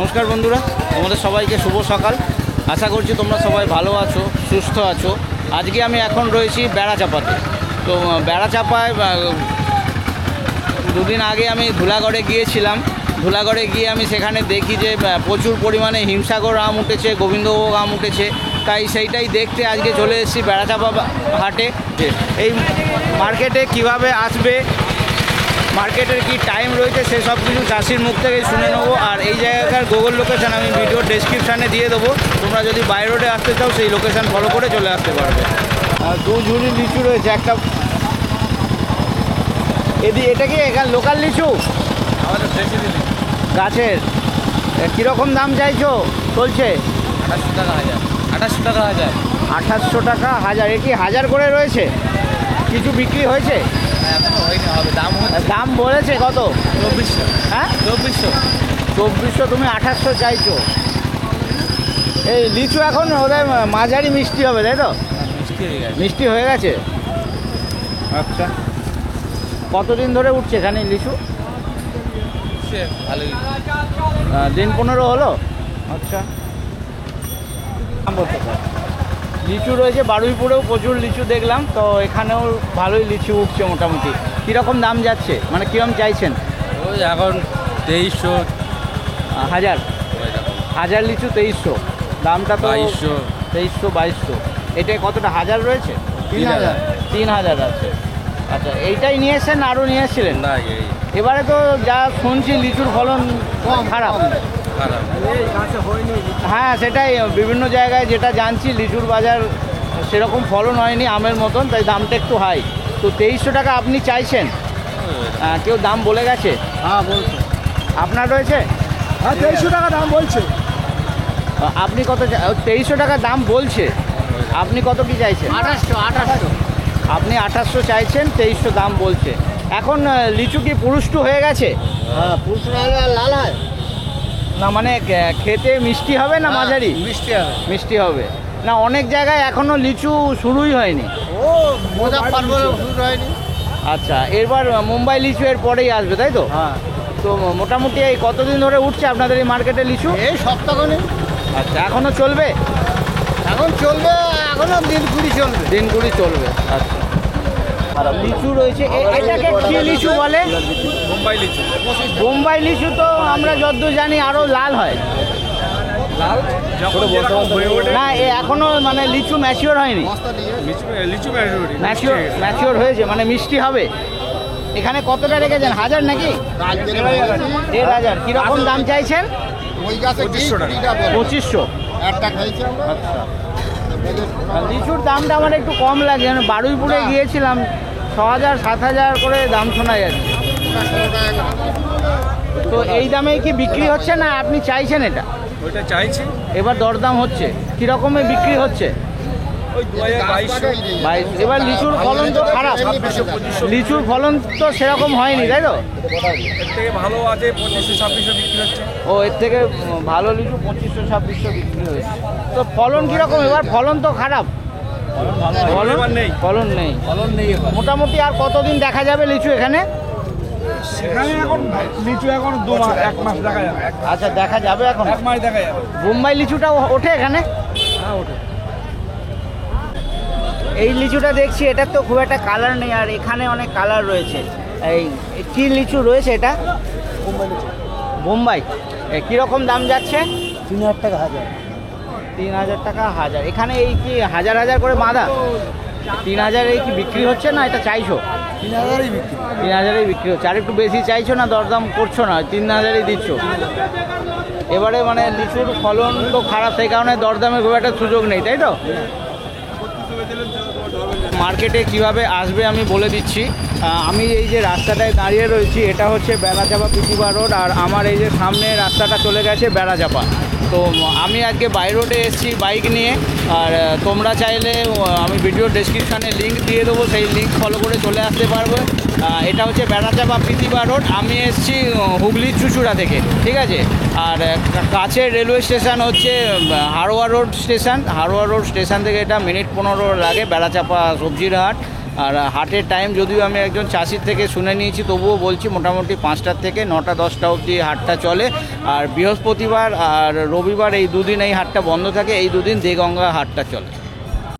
নমস্কার বন্ধুরা, তোমাদের সবাইকে শুভ সকাল। আশা করছি তোমরা সবাই ভালো আছো, সুস্থ আছো। আজকে আমি এখন রয়েছি বেড়াচাপাতে। তো বেড়াচাপায় দুদিন আগে আমি ধুলাগড়ে গিয়েছিলাম। ধুলাগড়ে গিয়ে আমি সেখানে দেখি যে প্রচুর পরিমাণে হিমসাগর আম উঠেছে, গোবিন্দভোগ আম উঠেছে। তাই সেইটাই দেখতে আজকে চলে এসেছি বেড়াচাপা হাটে। এই মার্কেটে কিভাবে আসবে, মার্কেটের কি টাইম রয়েছে, সেসব কিছু চাষির মুখ থেকে শুনে নেবো। আর এই জায়গাকার গুগল লোকেশান আমি ভিডিও ডেসক্রিপশানে দিয়ে দেবো। তোমরা যদি বাই রোডে আসতে চাও সেই লোকেশান ফলো করে চলে আসতে পারবে। আর দু ঝুড়ি লিচু রয়েছে একটা। এটা কি এখানে লোকাল লিচু আমাদের দেশি দিদি গাছের? কীরকম দাম চাইছো? চলছে 2800 টাকা হাজার। 2800 টাকা হাজার। 2800 টাকা হাজার। এ কি হাজার করে রয়েছে? কিছু বিক্রি হয়েছে? এখনো হয়নি, হবে। দাম বলেছে কত? 2400। হ্যাঁ 2400। তুমি 2800 চাইছো। এই লিচু এখন ওদের মাঝারি মিষ্টি হবে, তাই তো? মিষ্টি হয়ে গেছে। মিষ্টি হয়ে গেছে। আচ্ছা, কতদিন ধরে উঠছে এখানে লিচু? সে ভালোই। দিন 15 হলো। আচ্ছা, বলতে পার। লিচু রয়েছে বারুইপুরেও প্রচুর লিচু দেখলাম, তো এখানেও ভালোই লিচু উঠছে মোটামুটি। কীরকম দাম যাচ্ছে, মানে কীরকম চাইছেন? ওই এখন 2300 হাজার। হাজার লিচু 2300, দামটা তো 2200। 2200। এটা কতটা হাজার রয়েছে? 3000। 3000 আছে। আচ্ছা, এইটাই নিয়ে এসছেন না আরও নিয়ে এসেছিলেন? না, এই এবারে তো যা শুনছি লিচুর ফলন খারাপ। খারাপ। হ্যাঁ, সেটাই বিভিন্ন জায়গায় যেটা জানছি, লিচুর বাজার সেরকম ফলন হয়নি আমের মতন, তাই দামটা একটু হাই। তো 2300 টাকা আপনি চাইছেন? কেউ দাম বলে গেছে? হ্যাঁ বলছে। আপনার রয়েছে? হ্যাঁ 2300 টাকা দাম বলছে। আপনি কত? 2300 টাকা দাম বলছে। আপনি কত কি চাইছেন? 2800। আপনি 2800 চাইছেন, 2300 দাম বলছে। এখন লিচু কি পুরুষ্টু হয়ে গেছে? হ্যাঁ পুরুষ লাল হয় না মানে খেতে মিষ্টি হবে না মাঝারি? মিষ্টি হবে। মিষ্টি হবে না? অনেক জায়গায় এখনও লিচু শুরুই হয়নি। ও মুজাফফরপুরে শুরু হয়নি। আচ্ছা, এরবার মুম্বাই লিচু এর পরেই আসবে, তাই তো? হ্যাঁ তো মোটামুটি এই কতদিন ধরে উঠছে আপনাদের এই মার্কেটে লিচু? এই সপ্তাহখানে আচ্ছা, এখনও চলবে? এখন চলবে, এখনো দিন 20 চলবে। দিন 20 চলবে। আচ্ছা, লিচু রয়েছে। এটাকে কি লিচু বলে? মুম্বাই লিচু। বোম্বাই লিচু তো আমরা যতদূর জানি আরও লাল হয়। লাল যখন যেরকম হয়ে ওঠে। না, এখনো মানে লিচু ম্যাচিওর হয়নি। লিচু ম্যাচিওর হয়েছে, মানে মিষ্টি হবে। এখানে কতটা রেখেছেন? 1000 নাকি? 1500। কীরকম দাম চাইছেন? ওই গাছে 2500 টাকা। 2500। একটা খাইছি আমরা। আচ্ছা, লিচুর দামটা আমার একটু কম লাগে। আমি বারুইপুরে গিয়েছিলাম, 6000 7000 করে দাম শোনা যাচ্ছে। তো এই দামেই কি বিক্রি হচ্ছে না আপনি চাইছেন এটা? ওইটা চাইছি। এবার দরদাম হচ্ছে, কীরকমে বিক্রি হচ্ছে? ওই 2200। এবার লিচুর ফলন তো খারাপ। 2600 লিচুর ফলন তো সেরকম হয়নি, তাই তো? এর থেকে ভালো আছে 2500 2600 বিক্রি হচ্ছে। ও, এর থেকে ভালো লিচু 2500 2600 বিক্রি হয়েছে। তো ফলন কীরকম? এবার ফলন তো খারাপ। এবার নেই। ফলন নেই এবার। মোটামুটি আর কতদিন দেখা যাবে লিচু এখানে? সেখানে এখন লিচু এখন 2 মাস 1 মাস দেখা যাবে। আচ্ছা, দেখা যাবে এখন। 1 মাস দেখা যাবে। বোম্বাই লিচুটা ওঠে এখানে? হ্যাঁ ওঠে। এই লিচুটা দেখছি, এটার তো খুব একটা কালার নেই, আর এখানে অনেক কালার রয়েছে। এই কি লিচু রয়েছে এটা? বোম্বাই। কীরকম দাম যাচ্ছে? 3000 টাকা হাজার। 3000 টাকা হাজার। এখানে এই কি হাজার হাজার করে বাঁধা? 3000 এই কি বিক্রি হচ্ছে না এটা চাইছো? 3000ই বিক্রি। 3000এই বিক্রি হচ্ছে। আর একটু বেশি চাইছো না, দরদাম করছো না? 3000ই দিচ্ছ। এবারে মানে লিচুর ফলন তো খারাপ, সেই কারণে দরদামের খুব একটা সুযোগ নেই, তাই তো? মার্কেটে কিভাবে আসবে আমি বলে দিচ্ছি। আমি এই যে রাস্তাটায় দাঁড়িয়ে রয়েছি, এটা হচ্ছে বেড়াচাপা পিটিবা রোড, আর আমার এই যে সামনে রাস্তাটা চলে গেছে বেড়াচাপা। তো আমি আজকে বাই রোডে এসেছি বাইক নিয়ে। আর তোমরা চাইলে আমি ভিডিও ডেসক্রিপশানে লিঙ্ক দিয়ে দেবো, সেই লিঙ্ক ফলো করে চলে আসতে পারবে। এটা হচ্ছে বেড়াচাপা পিটিবা রোড। আমি এসেছি হুগলির চুঁচুড়া থেকে, ঠিক আছে? আর কাছের রেলওয়ে স্টেশন হচ্ছে Haroa road station. Haroa road station থেকে এটা মিনিট 15 লাগে বেড়াচাপা সবজির হাট। আর হাটের টাইম যদিও আমি একজন চাষির থেকে শুনে নিয়েছি, তবুও বলছি মোটামুটি 5টা থেকে 9টা 10টা অবধি হাটটা চলে। আর বৃহস্পতিবার আর রবিবার এই দুদিন এই হাটটা বন্ধ থাকে, এই দুদিন দেগঙ্গা হাটটা চলে।